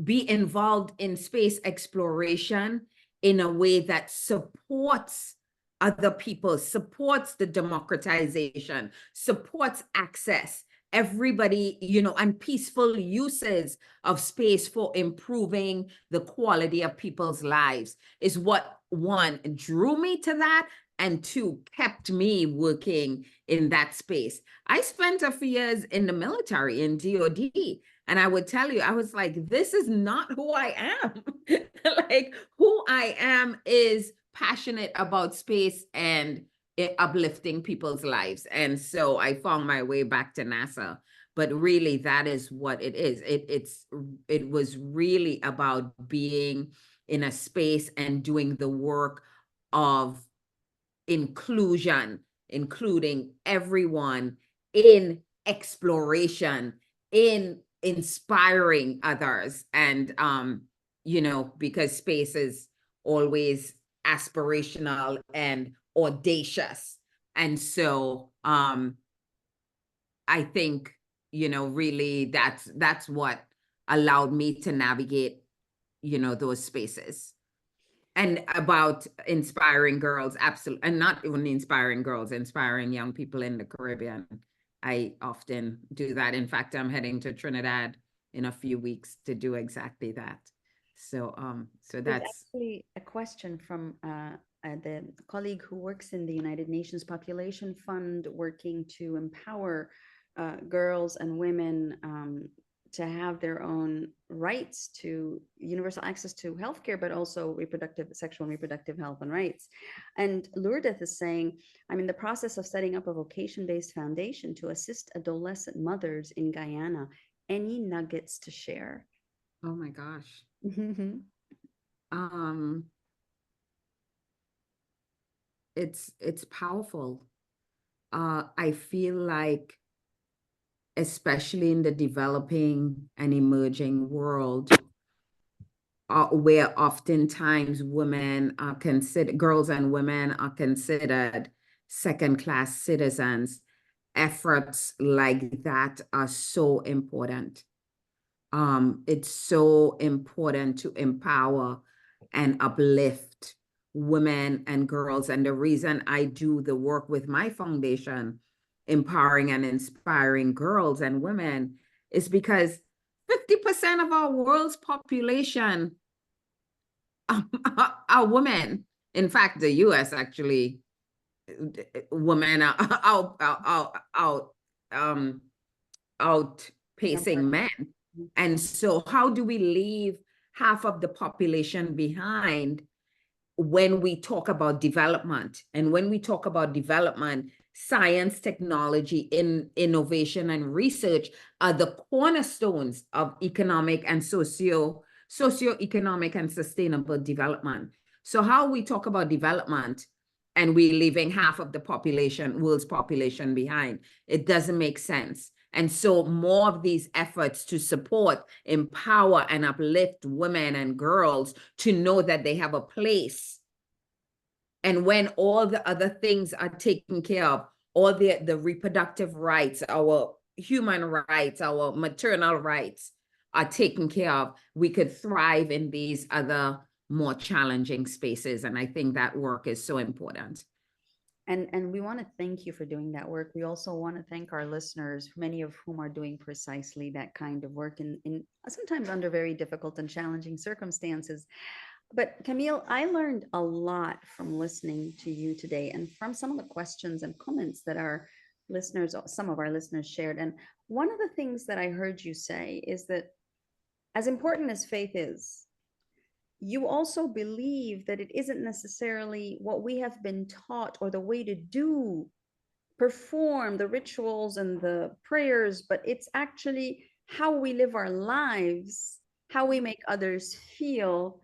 S2: be involved in space exploration in a way that supports other people, supports the democratization, supports access, everybody, and peaceful uses of space for improving the quality of people's lives is what, one, drew me to that, and two, kept me working in that space. I spent a few years in the military, in DOD, and I would tell you, I was like, this is not who I am. Like, who I am is passionate about space and uplifting people's lives. And so I found my way back to NASA. But really, that is what it is. It was really about being in a space and doing the work of inclusion, including everyone, in exploration, in inspiring others. And because space is always aspirational and audacious. And so I think, really that's what allowed me to navigate, those spaces. And about inspiring girls, absolutely. And not only inspiring girls, inspiring young people in the Caribbean. I often do that. In fact, I'm heading to Trinidad in a few weeks to do exactly that. So
S1: There's
S2: that's
S1: actually a question from the colleague who works in the United Nations Population Fund, working to empower girls and women to have their own rights to universal access to healthcare, but also sexual and reproductive health and rights. And Lourdes is saying, I'm in the process of setting up a vocation-based foundation to assist adolescent mothers in Guyana. Any nuggets to share?
S2: oh my gosh. It's powerful. I feel like, especially in the developing and emerging world, where oftentimes women are considered, girls and women are considered second-class citizens, efforts like that are so important. It's so important to empower and uplift women and girls. And the reason I do the work with my foundation, empowering and inspiring girls and women, is because 50% of our world's population are women. In fact, the US actually, women are outpacing men. And so how do we leave half of the population behind when we talk about development? And when we talk about development, science, technology, innovation, and research are the cornerstones of economic and socio-economic and sustainable development. So how we talk about development and we're leaving half of the world's population behind, it doesn't make sense. And so more of these efforts to support, empower, and uplift women and girls to know that they have a place. And when all the other things are taken care of, all the reproductive rights, our human rights, our maternal rights are taken care of, we could thrive in these other more challenging spaces. And I think that work is so important.
S1: And we want to thank you for doing that work. We also want to thank our listeners, many of whom are doing precisely that kind of work in sometimes under very difficult and challenging circumstances. But Camille, I learned a lot from listening to you today and from some of the questions and comments that some of our listeners shared. And one of the things that I heard you say is that as important as faith is, you also believe that it isn't necessarily what we have been taught or the way to perform the rituals and the prayers, but it's actually how we live our lives, how we make others feel,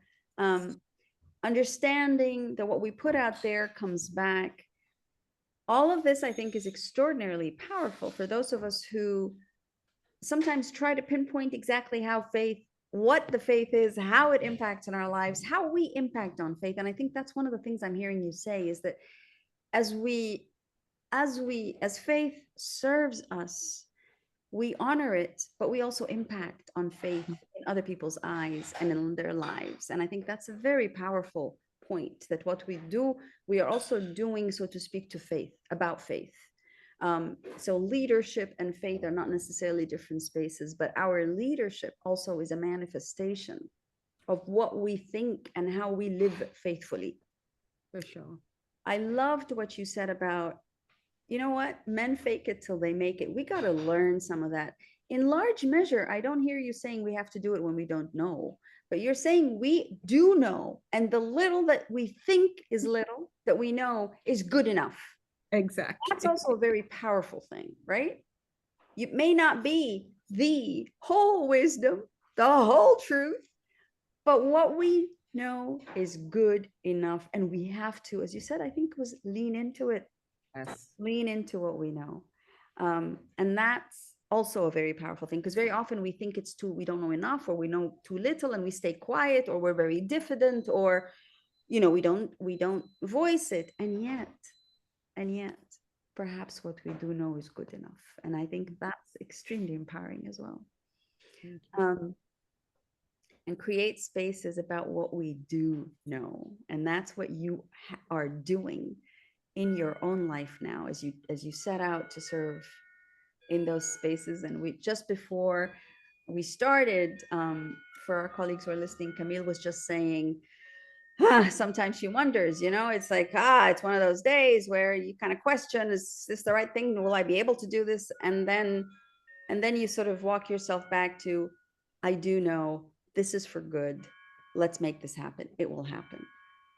S1: understanding that what we put out there comes back. All of this, I think, is extraordinarily powerful for those of us who sometimes try to pinpoint exactly what the faith is, how it impacts in our lives, how we impact on faith. And I think that's one of the things I'm hearing you say, is that as faith serves us, we honor it, but we also impact on faith in other people's eyes and in their lives. And I think that's a very powerful point, that what we do, we are also doing, so to speak, about faith. So leadership and faith are not necessarily different spaces, but our leadership also is a manifestation of what we think and how we live faithfully.
S2: For sure.
S1: I loved what you said about, you know what, men fake it till they make it. We got to learn some of that. In large measure, I don't hear you saying we have to do it when we don't know, but you're saying we do know. And the little that we think is little that we know is good enough.
S2: Exactly.
S1: That's also a very powerful thing, right? It may not be the whole wisdom, the whole truth, but what we know is good enough. And we have to, as you said, I think it was lean into it.
S2: Yes.
S1: Lean into what we know. And that's also a very powerful thing, because very often we think we don't know enough, or we know too little and we stay quiet, or we're very diffident, or, we don't voice it. And yet perhaps what we do know is good enough. And I think that's extremely empowering as well. And create spaces about what we do know. And that's what you are doing in your own life now, as you set out to serve in those spaces. And just before we started for our colleagues who are listening, Camille was just saying, sometimes she wonders, it's like, it's one of those days where you kind of question, is this the right thing? Will I be able to do this? And then you sort of walk yourself back to, I do know this is for good. Let's make this happen. It will happen.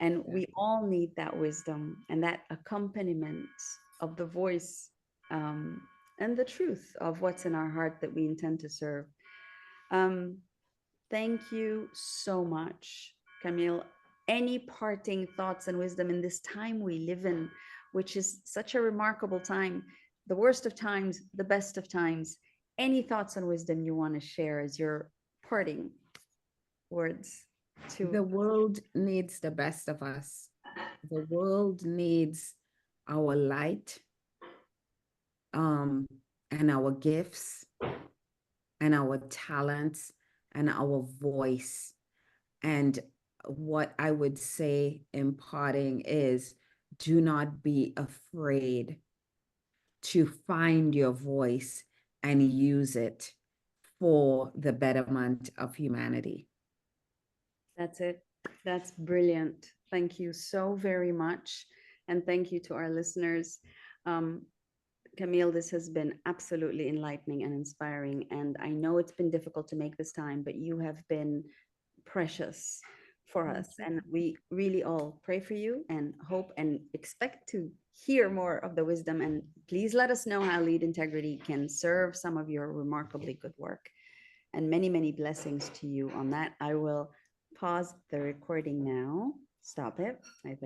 S1: And we all need that wisdom and that accompaniment of the voice, and the truth of what's in our heart that we intend to serve. Thank you so much, Camille. Any parting thoughts and wisdom in this time we live in, which is such a remarkable time, the worst of times, the best of times? Any thoughts and wisdom you want to share as your parting words to
S2: The world needs the best of us. The world needs our light, and our gifts, and our talents, and our voice. And what I would say in parting is, do not be afraid to find your voice and use it for the betterment of humanity.
S1: That's it. That's brilliant. Thank you so very much. And thank you to our listeners. Camille, this has been absolutely enlightening and inspiring. And I know it's been difficult to make this time, but you have been precious for us. And we really all pray for you and hope and expect to hear more of the wisdom. And please let us know how Lead Integrity can serve some of your remarkably good work. And many, many blessings to you on that. I will pause the recording now. Stop it. I think.